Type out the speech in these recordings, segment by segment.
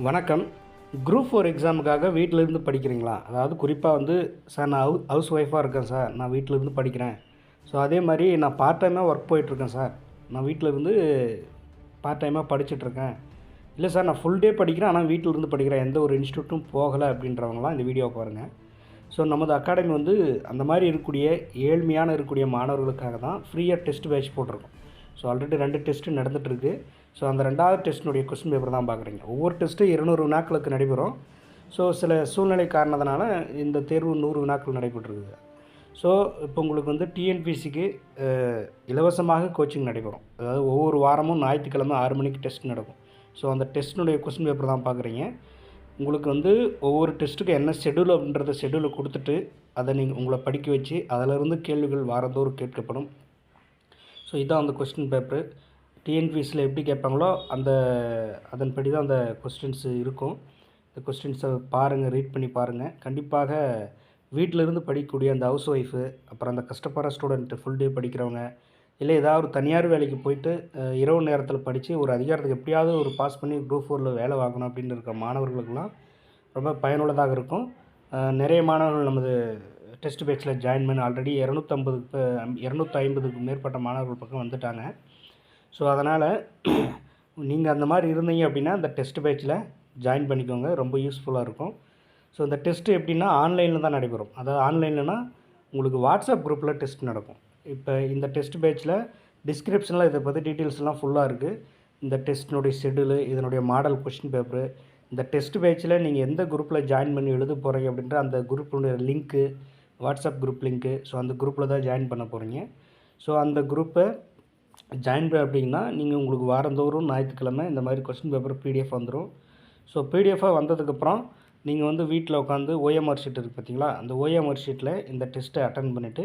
வணக்கம். குரூப் 4 எக்ஸாமுக்காக வீட்டிலேருந்து படிக்கிறீங்களா? அதாவது குறிப்பாக வந்து, சார் நான் ஹவுஸ் ஒய்ஃபாக இருக்கேன் சார். நான் வீட்டிலேருந்து படிக்கிறேன். ஸோ அதே மாதிரி நான் பார்ட் டைமாக ஒர்க் போயிட்டுருக்கேன் சார். நான் வீட்டிலேருந்து பார்ட் டைமாக படிச்சுட்ருக்கேன். இல்லை சார் நான் ஃபுல் டே படிக்கிறேன். ஆனால் வீட்டிலேருந்து படிக்கிறேன். எந்த ஒரு இன்ஸ்டியூட்டும் போகலை அப்படின்றவங்களாம் இந்த வீடியோவை பாருங்கள். ஸோ நமது அகாடமி வந்து அந்த மாதிரி இருக்கக்கூடிய மாணவர்களுக்காக தான் ஃப்ரீயாக டெஸ்ட் பேட்ச் போட்டிருக்கோம். ஸோ ஆல்ரெடி 2 டெஸ்ட்டு நடந்துகிட்ருக்கு. ஸோ அந்த 2வது டெஸ்ட்டினுடைய கொஸ்டின் பேப்பர் தான் பார்க்குறீங்க. ஒவ்வொரு டெஸ்ட்டும் 200 வினாக்களுக்கு நடைபெறும். ஸோ சில சூழ்நிலை காரணத்தினால இந்த தேர்வு 100 வினாக்கள் நடைபெற்றிருக்குது. ஸோ இப்போ உங்களுக்கு வந்து டிஎன்பிசிக்கு இலவசமாக கோச்சிங் நடைபெறும். அதாவது ஒவ்வொரு வாரமும் ஞாயிற்றுக்கிழமை 6 மணிக்கு டெஸ்ட் நடக்கும். ஸோ அந்த டெஸ்ட்டினுடைய கொஸ்டின் பேப்பர் தான் பார்க்குறீங்க. உங்களுக்கு வந்து ஒவ்வொரு டெஸ்ட்டுக்கு என்ன ஷெட்யூல் அப்படின்றத ஷெட்யூலை கொடுத்துட்டு அதை நீங்கள் உங்களை படிக்க வச்சு அதிலிருந்து கேள்விகள் வாரந்தோறும் கேட்கப்படும். ஸோ இதுதான் அந்த கொஸ்டின் பேப்பரு. டிஎன்பிஎஸ்சியில் எப்படி கேட்பாங்களோ அதன்படி தான் அந்த கொஸ்டின்ஸு இருக்கும். இந்த கொஸ்டின்ஸை பாருங்கள், ரீட் பண்ணி பாருங்கள். கண்டிப்பாக வீட்டிலேருந்து படிக்கக்கூடிய அந்த ஹவுஸ் ஒய்ஃபு, அப்புறம் அந்த கஷ்டப்படுற ஸ்டூடெண்ட்டு, ஃபுல் டே படிக்கிறவங்க, இல்லை ஏதாவது ஒரு தனியார் வேலைக்கு போயிட்டு இரவு நேரத்தில் படித்து ஒரு அதிகாரத்துக்கு எப்படியாவது ஒரு பாஸ் பண்ணி குரூப் 4ல் வேலை வாங்கணும் அப்படின்னு இருக்கிற மாணவர்களுக்கெல்லாம் ரொம்ப பயனுள்ளதாக இருக்கும். நிறைய மாணவர்கள் நமது டெஸ்ட் பேட்சில் ஜாயின் பண்ணி ஆல்ரெடி 250க்கு மேற்பட்ட மாணவர்கள் பக்கம் வந்துட்டாங்க. ஸோ அதனால் நீங்கள் அந்த மாதிரி இருந்தீங்க அப்படின்னா அந்த டெஸ்ட் பேட்சில் ஜாயின் பண்ணிக்கோங்க. ரொம்ப யூஸ்ஃபுல்லாக இருக்கும். ஸோ இந்த டெஸ்ட்டு எப்படின்னா ஆன்லைனில் தான் நடைபெறும். அதாவது ஆன்லைன்லனா உங்களுக்கு வாட்ஸ்அப் குரூப்பில் டெஸ்ட் நடக்கும். இப்போ இந்த டெஸ்ட் பேட்சில் டிஸ்கிரிப்ஷனில் இதை பற்றி டீட்டெயில்ஸ்லாம் ஃபுல்லாக இருக்குது. இந்த டெஸ்ட்டினுடைய ஷெட்யூலு, இதனுடைய மாடல் கொஸ்டின் பேப்பரு, இந்த டெஸ்ட் பேட்சில் நீங்கள் எந்த குரூப்பில் ஜாயின் பண்ணி எழுத போகிறீங்க அப்படின்ற அந்த குரூப்பினுடைய link, WhatsApp group link. So அந்த குரூப்பில் தான் ஜாயின் பண்ண போகிறீங்க. ஸோ அந்த குரூப்பை ஜாயின் அப்படின்னா நீங்கள் உங்களுக்கு வாரந்தோறும் ஞாயிற்றுக்கிழமை இந்த மாதிரி கொஸ்டின் பேப்பர் பிடிஎஃப் வந்துடும். ஸோ பிடிஎஃபாக வந்ததுக்கப்புறம் நீங்கள் வந்து வீட்டில் உட்காந்து ஓஎம்ஆர் ஷீட் இருக்குது பார்த்தீங்களா, அந்த ஓஎம்ஆர் ஷீட்டில் இந்த டெஸ்ட்டை அட்டன் பண்ணிவிட்டு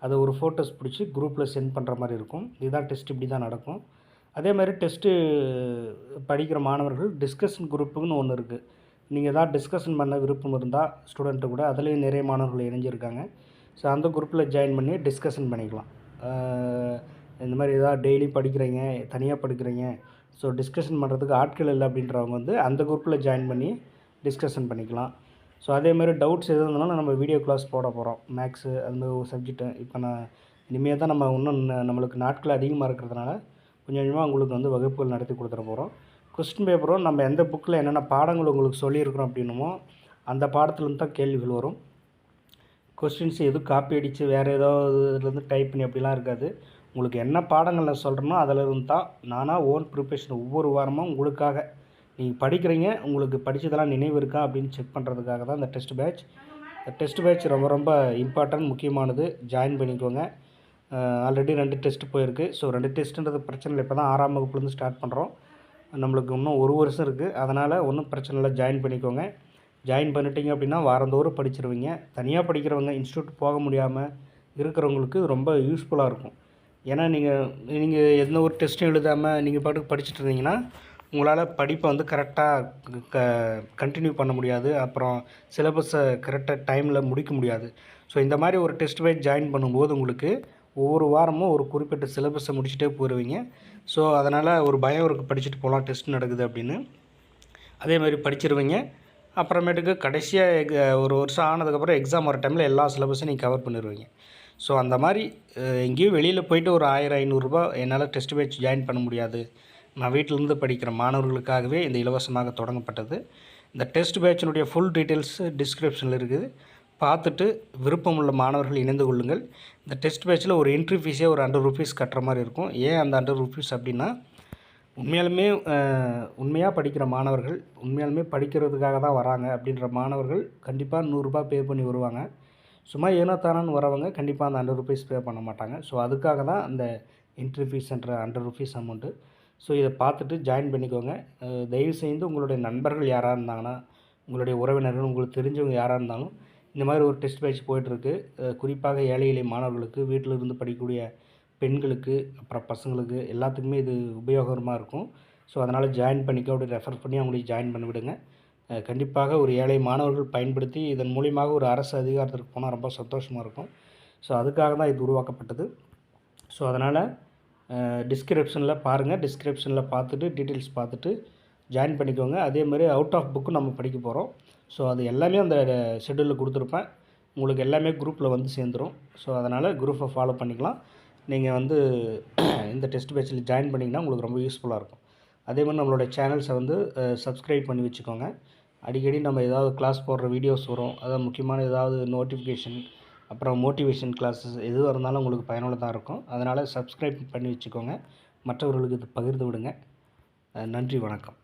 அதை ஒரு ஃபோட்டோஸ் பிடிச்சி குரூப்பில் சென்ட் பண்ணுற மாதிரி இருக்கும். இதுதான் டெஸ்ட், இப்படி தான் நடக்கும். அதே மாதிரி டெஸ்ட்டு படிக்கிற மாணவர்கள் டிஸ்கஷன் குரூப்புன்னு ஒன்று இருக்குது. நீங்கள் எதாவது டிஸ்கஷன் பண்ண விருப்பம் இருந்தால் ஸ்டூடெண்ட்டு கூட அதுலேயும் நிறைய மாணவர்கள் இணைஞ்சிருக்காங்க. ஸோ அந்த குரூப்பில் ஜாயின் பண்ணி டிஸ்கஷன் பண்ணிக்கலாம். இந்த மாதிரி எதாவது டெய்லி படிக்கிறீங்க, தனியாக படிக்கிறீங்க, ஸோ டிஸ்கஷன் பண்ணுறதுக்கு ஆட்கள் இல்லை அப்படின்றவங்க வந்து அந்த குரூப்பில் ஜாயின் பண்ணி டிஸ்கஷன் பண்ணிக்கலாம். ஸோ அதேமாதிரி டவுட்ஸ் எது இருந்தாலும் நம்ம வீடியோ கிளாஸ் போட போகிறோம். மேக்ஸு அந்த ஒரு சப்ஜெக்ட்டு இப்போ இனிமேல் தான் நம்ம இன்னும் நம்மளுக்கு நாட்கள் அதிகமாக இருக்கிறதுனால கொஞ்சம் கொஞ்சமாக உங்களுக்கு வந்து வகுப்புகள் நடத்தி கொடுத்துட போகிறோம். கொஸ்டின் பேப்பரும் நம்ம எந்த புக்கில் என்னென்ன பாடங்கள் உங்களுக்கு சொல்லியிருக்கிறோம் அப்படின்னுமோ அந்த பாடத்துலேருந்து தான் கேள்விகள் வரும். கொஸ்டின்ஸ் எதுவும் காப்பி அடித்து வேறு ஏதாவது இதுலேருந்து டைப் பண்ணி அப்படிலாம் இருக்காது. உங்களுக்கு என்ன பாடங்கள் நான் சொல்கிறேனோ அதிலிருந்து தான் நானாக ஓன் ப்ரிப்ரேஷன் ஒவ்வொரு வாரமும் உங்களுக்காக நீங்கள் படிக்கிறீங்க, உங்களுக்கு படித்ததெல்லாம் நினைவு இருக்கா அப்படின்னு செக் பண்ணுறதுக்காக தான் இந்த டெஸ்ட் பேட்ச். இந்த டெஸ்ட் பேட்ச் ரொம்ப ரொம்ப இம்பார்ட்டன்ட், முக்கியமானது. ஜாயின் பண்ணிக்கோங்க. ஆல்ரெடி 2 டெஸ்ட்டு போயிருக்கு. ஸோ 2 டெஸ்ட்டுன்றது பிரச்சனை இல்லை. இப்போ தான் 6ஆம் வகுப்புலேருந்து ஸ்டார்ட் பண்ணுறோம். நம்மளுக்கு இன்னும் 1 வருஷம் இருக்குது. அதனால் ஒன்றும் பிரச்சனை இல்லை, ஜாயின் பண்ணிக்கோங்க. ஜாயின் பண்ணிட்டீங்க அப்படின்னா வாரந்தோறும் படிச்சிருவீங்க. தனியாக படிக்கிறவங்க, இன்ஸ்டியூட் போக முடியாமல் இருக்கிறவங்களுக்கு ரொம்ப யூஸ்ஃபுல்லாக இருக்கும். ஏன்னா நீங்கள் எந்த ஒரு டெஸ்ட்டும் எழுதாமல் நீங்கள் பாட்டுக்கு படிச்சுட்டு இருந்தீங்கன்னா உங்களால் படிப்பை வந்து கரெக்டாக கண்டினியூ பண்ண முடியாது. அப்புறம் சிலபஸை கரெக்டாக டைமில் முடிக்க முடியாது. ஸோ இந்த மாதிரி ஒரு டெஸ்ட் பேட்ச் ஜாயின் பண்ணும்போது உங்களுக்கு ஒவ்வொரு வாரமும் ஒரு குறிப்பிட்ட சிலபஸை முடிச்சுட்டே போயிடுவீங்க. ஸோ அதனால் ஒரு பயம் இருக்குது, படிச்சுட்டு போகலாம் டெஸ்ட் நடக்குது அப்படின்னு. அதே மாதிரி படிச்சிருவீங்க. அப்புறமேட்டுக்கு கடைசியாக ஒரு வருஷம் ஆனதுக்கப்புறம் எக்ஸாம் வர டைமில் எல்லா சிலபஸையும் நீங்கள் கவர் பண்ணிடுவீங்க. ஸோ அந்த மாதிரி எங்கேயும் வெளியில் போய்ட்டு ஒரு 1000-500 ரூபா என்னால் டெஸ்ட் பேட்ச் ஜாயின் பண்ண முடியாது, நான் வீட்டிலேருந்து படிக்கிற மாணவர்களுக்காகவே இந்த இலவசமாக தொடங்கப்பட்டது. இந்த டெஸ்ட் பேட்சினுடைய ஃபுல் டீட்டெயில்ஸ் டிஸ்கிரிப்ஷனில் இருக்குது. பார்த்துட்டு விருப்பமுள்ள மாணவர்கள் இணைந்து கொள்ளுங்கள். இந்த டெஸ்ட் பேட்சில் ஒரு என்ட்ரி ஃபீஸே ஒரு 100 ருபீஸ் கட்டுற மாதிரி இருக்கும். ஏன் அந்த 100 ருபீஸ் அப்படின்னா, உண்மையாக படிக்கிற மாணவர்கள், உண்மையாலுமே படிக்கிறதுக்காக தான் வராங்க அப்படின்ற மாணவர்கள் கண்டிப்பாக 100 ரூபா பே பண்ணி வருவாங்க. சும்மா ஏனோ தானோன்னு வரவங்க கண்டிப்பாக அந்த 100 ருபீஸ் பே பண்ண மாட்டாங்க. ஸோ அதுக்காக தான் அந்த என்ட்ரி ஃபீஸ்ன்ற 100 ருபீஸ் அமௌண்ட்டு. ஸோ இதை பார்த்துட்டு ஜாயின் பண்ணிக்கோங்க. தயவுசெய்து உங்களுடைய நண்பர்கள் யாராக இருந்தாங்கன்னா, உங்களுடைய உறவினர்கள், உங்களுக்கு தெரிஞ்சவங்க யாராக இருந்தாலும் இந்த மாதிரி ஒரு டெஸ்ட் பேட்ச் போய்ட்டுருக்கு. குறிப்பாக ஏழை எளிய மாணவர்களுக்கு, வீட்டில் இருந்து படிக்கக்கூடிய பெண்களுக்கு, அப்புறம் பசங்களுக்கு எல்லாத்துக்குமே இது உபயோகரமாக இருக்கும். ஸோ அதனால் ஜாயின் பண்ணிக்க அப்படி ரெஃபர் பண்ணி அவங்களுக்கு ஜாயின் பண்ணி விடுங்க. கண்டிப்பாக ஒரு ஏழை மாணவர்கள் பயன்படுத்தி இதன் மூலியமாக ஒரு அரசு அதிகாரத்திற்கு போனால் ரொம்ப சந்தோஷமாக இருக்கும். ஸோ அதுக்காக தான் இது உருவாக்கப்பட்டது. ஸோ அதனால் டிஸ்கிரிப்ஷனில் பாருங்கள். டிஸ்கிரிப்ஷனில் பார்த்துட்டு டீட்டெயில்ஸ் பார்த்துட்டு ஜாயின் பண்ணிக்கோங்க. அதே மாதிரி அவுட் ஆஃப் புக்கும் நம்ம படிக்க போகிறோம். ஸோ அது எல்லாமே அந்த ஷெட்யூலில் கொடுத்துருப்பேன். உங்களுக்கு எல்லாமே குரூப்பில் வந்து சேர்ந்துரும். ஸோ அதனால் குரூப்பை ஃபாலோ பண்ணிக்கலாம். நீங்கள் வந்து இந்த டெஸ்ட் பேட்சில் ஜாயின் பண்ணிங்கன்னா உங்களுக்கு ரொம்ப யூஸ்ஃபுல்லாக இருக்கும். அதே மாதிரி நம்மளோட சேனல்ஸை வந்து சப்ஸ்கிரைப் பண்ணி வச்சுக்கோங்க. அடிக்கடி நம்ம ஏதாவது கிளாஸ் போடுற வீடியோஸ் வரும். அதாவது முக்கியமான ஏதாவது நோட்டிஃபிகேஷன், அப்புறம் மோட்டிவேஷன் கிளாஸஸ் எதுவாக இருந்தாலும் உங்களுக்கு பயனுள்ளதாக இருக்கும். அதனால் சப்ஸ்கிரைப் பண்ணி வச்சுக்கோங்க. மற்றவர்களுக்கு இது பகிர்ந்து விடுங்க. நன்றி, வணக்கம்.